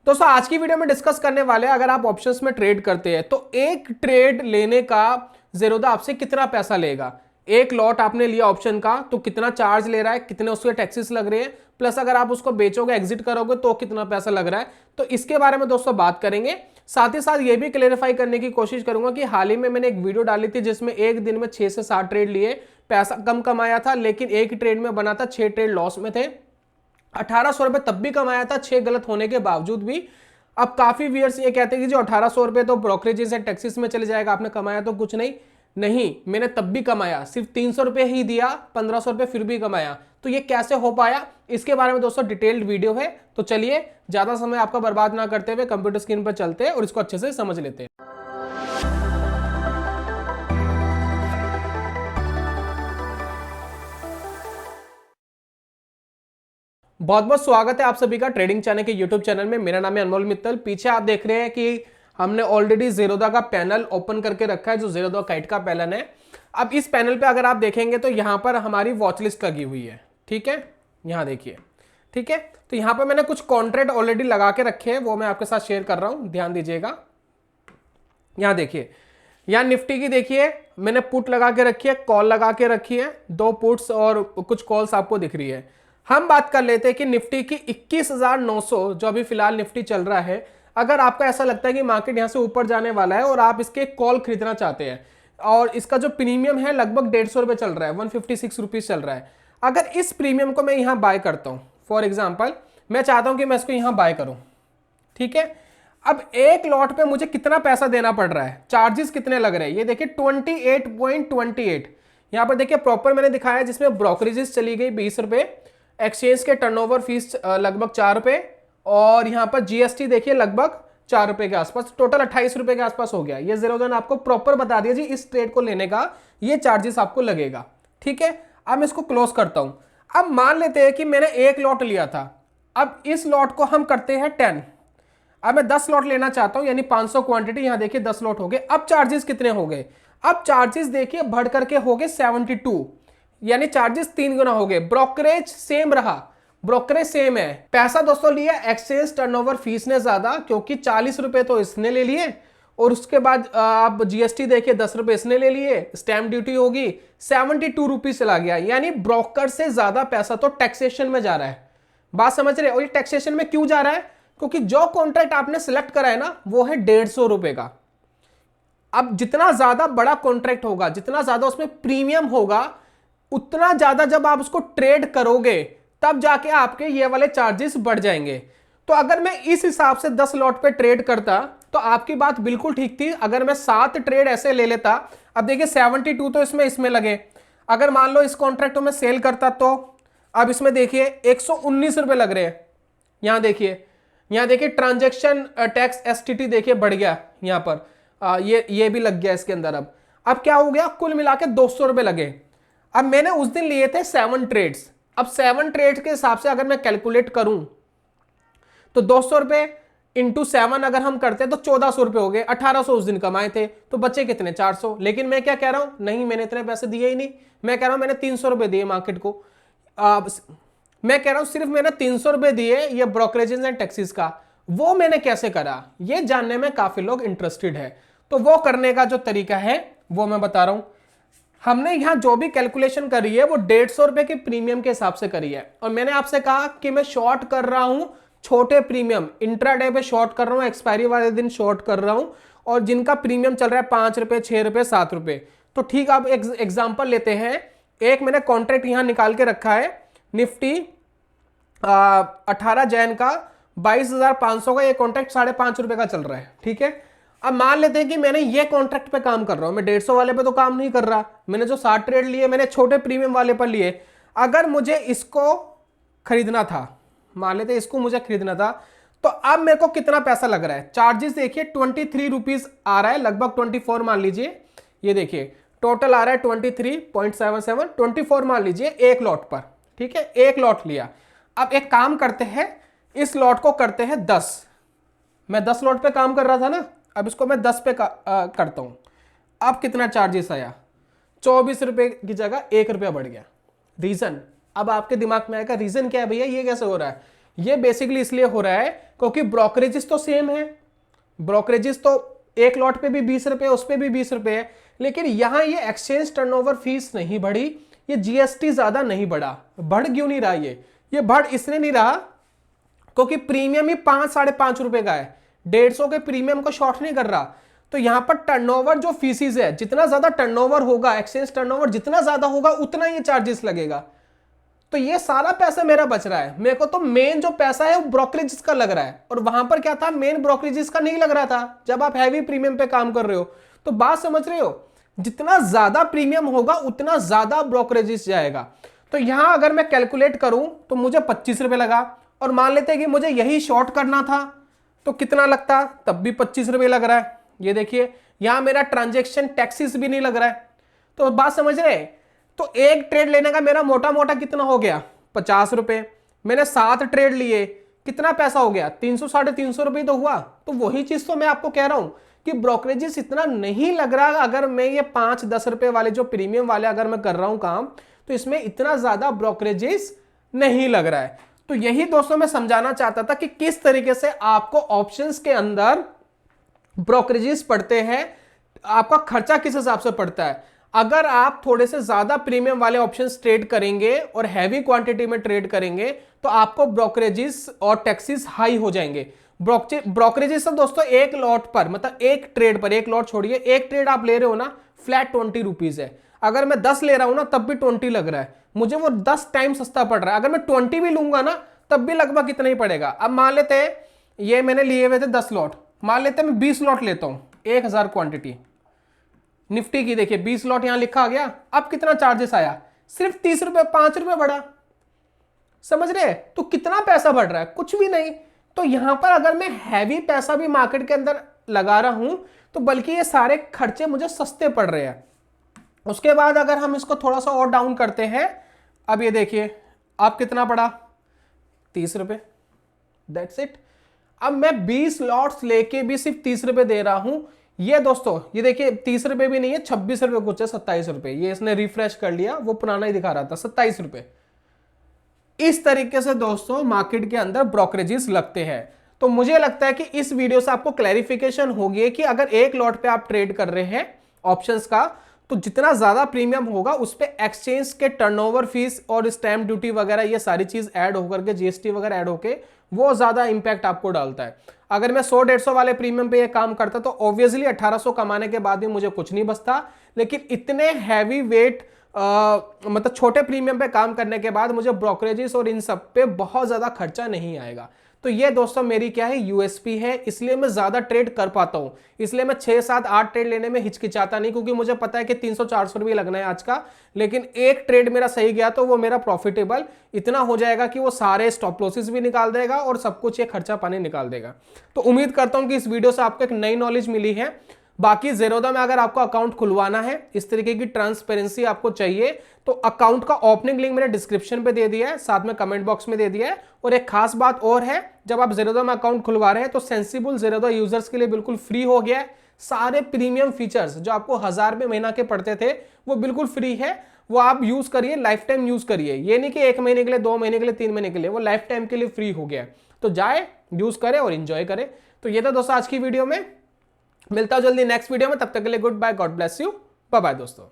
दोस्तों आज की वीडियो में डिस्कस करने वाले हैं, अगर आप ऑप्शंस में ट्रेड करते हैं तो एक ट्रेड लेने का ज़ीरोधा आपसे कितना पैसा लेगा। एक लॉट आपने लिया ऑप्शन का तो कितना चार्ज ले रहा है, कितने उसके टैक्सेस लग रहे हैं, प्लस अगर आप उसको बेचोगे एग्जिट करोगे तो कितना पैसा लग रहा है। तो इसके बारे में दोस्तों बात करेंगे। साथ ही साथ ये भी क्लेरिफाई करने की कोशिश करूंगा कि हाल ही में मैंने एक वीडियो डाली थी जिसमें एक दिन में 6 से 7 ट्रेड लिए, पैसा कम कमाया था, लेकिन एक ट्रेड में बना था, 6 ट्रेड लॉस में थे, 1800 रुपए तब भी कमाया था 6 गलत होने के बावजूद भी। अब काफी व्यूअर्स ये कहते हैं कि जो 1800 रुपए तो ब्रोकरेजेस एंड टैक्सेस में चले जाएगा, आपने कमाया तो कुछ नहीं। नहीं, मैंने तब भी कमाया, सिर्फ 300 रुपए ही दिया, 1500 रुपए फिर भी कमाया। तो ये कैसे हो पाया, इसके बारे में दोस्तों डिटेल्ड वीडियो है। तो चलिए ज्यादा समय आपका बर्बाद ना करते हुए कंप्यूटर स्क्रीन पर चलते हैं और इसको अच्छे से समझ लेते हैं। बहुत बहुत स्वागत है आप सभी का ट्रेडिंग चैनल के यूट्यूब चैनल में। मेरा नाम है अनमोल मित्तल। पीछे आप देख रहे हैं कि हमने ऑलरेडी ज़ीरोधा का पैनल ओपन करके रखा है, जो ज़ीरोधा काइट का पैनल है। अब इस पैनल पे अगर आप देखेंगे तो यहाँ पर हमारी वॉच लिस्ट लगी हुई है, ठीक है, यहाँ देखिए, ठीक है। तो यहाँ पर मैंने कुछ कॉन्ट्रैक्ट ऑलरेडी लगा के रखे हैं, वो मैं आपके साथ शेयर कर रहा हूँ, ध्यान दीजिएगा। यहाँ देखिए, यहाँ निफ्टी की देखिए मैंने पुट लगा के रखी है, कॉल लगा के रखी है, 2 पुट्स और कुछ कॉल्स आपको दिख रही है। हम बात कर लेते हैं कि निफ्टी की 21,900 जो अभी फिलहाल निफ्टी चल रहा है, अगर आपको ऐसा लगता है कि मार्केट यहां से ऊपर जाने वाला है और आप इसके कॉल खरीदना चाहते हैं, और इसका जो प्रीमियम है लगभग 150 रुपए चल रहा है, 156 रुपीज चल रहा है। अगर इस प्रीमियम को मैं यहां बाय करता हूं, फॉर एग्जाम्पल मैं चाहता हूं कि मैं इसको यहां बाय करूं, ठीक है। अब एक लॉट पे मुझे कितना पैसा देना पड़ रहा है, चार्जेस कितने लग रहे हैं, ये देखिए 28.28। यहां पर देखिए प्रॉपर मैंने दिखाया, जिसमें ब्रोकरेजेस चली गई 20 रुपए, एक्सचेंज के टर्नओवर फीस लगभग 4 रुपए, और यहां पर जीएसटी देखिए लगभग 4 रुपए के आसपास, टोटल 28 रुपए के आसपास हो गया। ये ज़ीरोधा ने आपको प्रॉपर बता दिया जी, इस ट्रेड को लेने का ये चार्जेस आपको लगेगा, ठीक है। अब मैं इसको क्लोज करता हूं। अब मान लेते हैं कि मैंने एक लॉट लिया था, अब इस लॉट को हम करते हैं 10। अब मैं 10 लॉट लेना चाहता हूं, यानी 500 क्वांटिटी, यहां देखिए 10 लॉट हो गए। अब चार्जेस कितने हो गए, अब चार्जेस देखिए बढ़ करके हो गए 72, यानी चार्जेस 3 गुना हो गए। ब्रोकरेज सेम रहा, ब्रोकरेज सेम है। पैसा दोस्तों लिया एक्सचेंज टर्नओवर फीस ने ज्यादा, क्योंकि 40 रुपए तो इसने ले लिए, और उसके बाद आप जीएसटी देखिए 10 रुपए इसने ले लिए, स्टैंप ड्यूटी होगी 72 रुपीज चला गया, यानी ब्रोकर से ज्यादा पैसा तो टैक्सेशन में जा रहा है। बात समझ रहे हैं। और ये टैक्सेशन में क्यों जा रहा है, क्योंकि जो कॉन्ट्रैक्ट आपने सिलेक्ट करा है ना, वो है 150 रुपए का। अब जितना ज्यादा बड़ा कॉन्ट्रैक्ट होगा, जितना ज्यादा उसमें प्रीमियम होगा, उतना ज्यादा जब आप उसको ट्रेड करोगे तब जाके आपके ये वाले चार्जेस बढ़ जाएंगे। तो अगर मैं इस हिसाब से 10 लॉट पे ट्रेड करता तो आपकी बात बिल्कुल ठीक थी। अगर मैं 7 ट्रेड ऐसे ले लेता, अब देखिए 72 तो इसमें लगे, अगर मान लो इस कॉन्ट्रैक्ट को मैं सेल करता तो अब इसमें देखिए 119 रुपए लग रहे हैं। यहां देखिए ट्रांजैक्शन टैक्स एसटीटी देखिए बढ़ गया, यहां पर ये भी लग गया इसके अंदर। अब क्या हो गया, कुल मिला के 200 रुपए लगे। अब मैंने उस दिन लिए थे 7 ट्रेड्स, अब 7 ट्रेड्स के हिसाब से अगर मैं कैलकुलेट करूं तो 200 रुपए इंटू 7 अगर हम करते तो 1400 रुपए हो गए। 1800 उस दिन कमाए थे, तो बचे कितने, 400। लेकिन मैं क्या कह रहा हूं, नहीं मैंने इतने पैसे दिए ही नहीं, मैं कह रहा हूं मैंने 300 रुपए दिए मार्केट को। मैं कह रहा हूं सिर्फ मैंने 300 रुपए दिए ये ब्रोकरेजेस एंड टैक्सेस का। वो मैंने कैसे करा, ये जानने में काफी लोग इंटरेस्टेड है, तो वो करने का जो तरीका है वो मैं बता रहा हूं। हमने यहां जो भी कैलकुलेशन करी है वो 150 रुपए के प्रीमियम के हिसाब से करी है, और मैंने आपसे कहा कि मैं शॉर्ट कर रहा हूं छोटे प्रीमियम, इंट्राडे पे शॉर्ट कर रहा हूं, एक्सपायरी वाले दिन शॉर्ट कर रहा हूं, और जिनका प्रीमियम चल रहा है 5 रुपए, 6 रुपए, 7 रुपए। तो ठीक, आप एग्जाम्पल लेते हैं, एक मैंने कॉन्ट्रैक्ट यहां निकाल के रखा है, निफ्टी 18 जैन का 22,500 का ये कॉन्ट्रैक्ट 5.5 रुपए का चल रहा है, ठीक है। अब मान लेते हैं कि मैंने ये कॉन्ट्रैक्ट पे काम कर रहा हूं, मैं 150 वाले पे तो काम नहीं कर रहा, मैंने जो 60 ट्रेड लिए मैंने छोटे प्रीमियम वाले पर लिए। अगर मुझे इसको खरीदना था, मान लेते इसको मुझे खरीदना था, तो अब मेरे को कितना पैसा लग रहा है, चार्जेस देखिए 23 रुपीज आ रहा है, लगभग 24 मान लीजिए। ये देखिए टोटल आ रहा है 23.77, 24 मान लीजिए एक लॉट पर, ठीक है, एक लॉट लिया। अब एक काम करते हैं, इस लॉट को करते हैं 10। मैं 10 लॉट पे काम कर रहा था ना, अब इसको मैं 10 पे करता हूं। अब कितना चार्जेस आया, 24 रुपए की जगह 1 रुपया बढ़ गया। रीजन, अब आपके दिमाग में आएगा रीजन क्या है भैया, ये कैसे हो रहा है। ये बेसिकली इसलिए हो रहा है क्योंकि ब्रोकरेजेस तो सेम है, ब्रोकरेजेस तो एक लॉट पे भी 20 रुपए, उस पे भी 20 रुपए है, लेकिन यहां ये एक्सचेंज टर्नओवर फीस नहीं बढ़ी, ये जीएसटी ज्यादा नहीं बढ़ा। बढ़ क्यों नहीं रहा? ये बढ़ इसलिए नहीं रहा क्योंकि प्रीमियम ही 5-5.5 रुपए का है, 150 के प्रीमियम को शॉर्ट नहीं कर रहा। तो यहां पर टर्नओवर जो फीसिस है, जितना ज्यादा टर्नओवर होगा, एक्सचेंज टर्नओवर जितना ज्यादा होगा उतना ये चार्जेस लगेगा। तो ये सारा पैसा मेरा बच रहा है। मेरे को तो मेन जो पैसा है वो ब्रोकरेजेस का लग रहा है, और वहां पर क्या था, मेन ब्रोकरेजेस का नहीं लग रहा था जब आप हैवी प्रीमियम पे काम कर रहे हो। तो बात समझ रहे हो, जितना ज्यादा प्रीमियम होगा उतना ज्यादा ब्रोकरेजेस जाएगा। तो यहां अगर मैं कैलकुलेट करूं तो मुझे 25 रुपए लगा, और मान लेते हैं कि मुझे यही शॉर्ट करना था तो कितना लगता, तब भी 25 रुपए लग रहा है। ये देखिए यहां मेरा ट्रांजेक्शन टैक्सेस भी नहीं लग रहा है। तो बात समझ रहे हैं? तो एक ट्रेड लेने का मेरा मोटा मोटा कितना हो गया, 50 रुपए। मैंने 7 ट्रेड लिए, कितना पैसा हो गया, 300-350 रुपए तो हुआ। तो वही चीज तो मैं आपको कह रहा हूं कि ब्रोकरेजेस इतना नहीं लग रहा। अगर मैं ये 5-10 रुपए वाले जो प्रीमियम वाले अगर मैं कर रहा हूं काम, तो इसमें इतना ज्यादा ब्रोकरेजेस नहीं लग रहा है। तो यही दोस्तों मैं समझाना चाहता था कि किस तरीके से आपको ऑप्शंस के अंदर ब्रोकरेजेस पड़ते हैं, आपका खर्चा किस हिसाब से पड़ता है। अगर आप थोड़े से ज्यादा प्रीमियम वाले ऑप्शंस ट्रेड करेंगे और हैवी क्वांटिटी में ट्रेड करेंगे तो आपको ब्रोकरेजेस और टैक्सेस हाई हो जाएंगे। ब्रोकरेजेस तो दोस्तों एक लॉट पर, मतलब एक ट्रेड पर, एक लॉट छोड़िए, एक ट्रेड आप ले रहे हो ना, फ्लैट 20 रुपीज है। अगर मैं 10 ले रहा हूं ना तब भी 20 लग रहा है, मुझे वो 10 टाइम सस्ता पड़ रहा है। अगर मैं 20 भी लूंगा ना तब भी लगभग कितना ही पड़ेगा। अब मान लेते हैं ये मैंने लिए हुए थे 10 लॉट, मान लेते हैं मैं 20 लॉट लेता हूं, 1000 क्वांटिटी निफ्टी की, देखिए 20 लॉट यहां लिखा आ गया। अब कितना चार्जेस आया, सिर्फ 30 रुपए, 5 रुपए बढ़ा। समझ रहे? तो कितना पैसा बढ़ रहा है, कुछ भी नहीं। तो यहां पर अगर मैं हैवी पैसा भी मार्केट के अंदर लगा रहा हूं तो बल्कि ये सारे खर्चे मुझे सस्ते पड़ रहे हैं। उसके बाद अगर हम इसको थोड़ा सा और डाउन करते हैं, अब ये देखिए अब कितना पड़ा, 30 रुपए, दैट्स इट। अब मैं 20 लॉट्स लेके भी सिर्फ 30 रुपए दे रहा हूं। ये दोस्तों ये देखिए 30 रुपए भी नहीं है, 26 रुपए कुछ है, 27 रुपए। ये इसने रिफ्रेश कर लिया, वो पुराना ही दिखा रहा था, 27 रुपए। इस तरीके से दोस्तों मार्केट के अंदर ब्रोकरेजेस लगते हैं। तो मुझे लगता है कि इस वीडियो से आपको क्लैरिफिकेशन होगी कि अगर एक लॉट पे आप ट्रेड कर रहे हैं ऑप्शंस का, तो जितना ज्यादा प्रीमियम होगा उस पे एक्सचेंज के टर्नओवर फीस और स्टैंप ड्यूटी वगैरह ये सारी चीज ऐड होकर के, जीएसटी वगैरह ऐड होके वो ज्यादा इंपैक्ट आपको डालता है। अगर मैं 100-150 वाले प्रीमियम पे ये काम करता तो ऑब्वियसली 1800 कमाने के बाद भी मुझे कुछ नहीं बचता, लेकिन इतने हैवी वेट मतलब छोटे प्रीमियम पे काम करने के बाद मुझे ब्रोकरेजेस और इन सब पे बहुत ज्यादा खर्चा नहीं आएगा। तो ये दोस्तों मेरी क्या है, यूएसपी है, इसलिए मैं ज्यादा ट्रेड कर पाता हूं। इसलिए मैं 6-7-8 ट्रेड लेने में हिचकिचाता नहीं, क्योंकि मुझे पता है कि 300-400 रुपये लगना है आज का, लेकिन एक ट्रेड मेरा सही गया तो वो मेरा प्रॉफिटेबल इतना हो जाएगा कि वो सारे स्टॉप लॉसेस भी निकाल देगा और सब कुछ ये खर्चा पानी निकाल देगा। तो उम्मीद करता हूं कि इस वीडियो से आपको एक नई नॉलेज मिली है। बाकी ज़ेरोधा में अगर आपको अकाउंट खुलवाना है, इस तरीके की ट्रांसपेरेंसी आपको चाहिए, तो अकाउंट का ओपनिंग लिंक मैंने डिस्क्रिप्शन पे दे दिया है, साथ में कमेंट बॉक्स में दे दिया है। और एक खास बात और है, जब आप ज़ेरोधा में अकाउंट खुलवा रहे हैं तो सेंसिबल ज़ेरोधा यूजर्स के लिए बिल्कुल फ्री हो गया है। सारे प्रीमियम फीचर्स जो आपको 1000 रुपये महीना के पड़ते थे वो बिल्कुल फ्री है, वो आप यूज करिए, लाइफ टाइम यूज करिए। ये नहीं कि 1 महीने के लिए, 2 महीने के लिए, 3 महीने के लिए, वो लाइफ टाइम के लिए फ्री हो गया है। तो जाए यूज करें और इंजॉय करें। तो ये था दोस्तों आज की वीडियो में, मिलता हूं जल्दी नेक्स्ट वीडियो में, तब तक के लिए goodbye, God bless you, bye bye दोस्तों।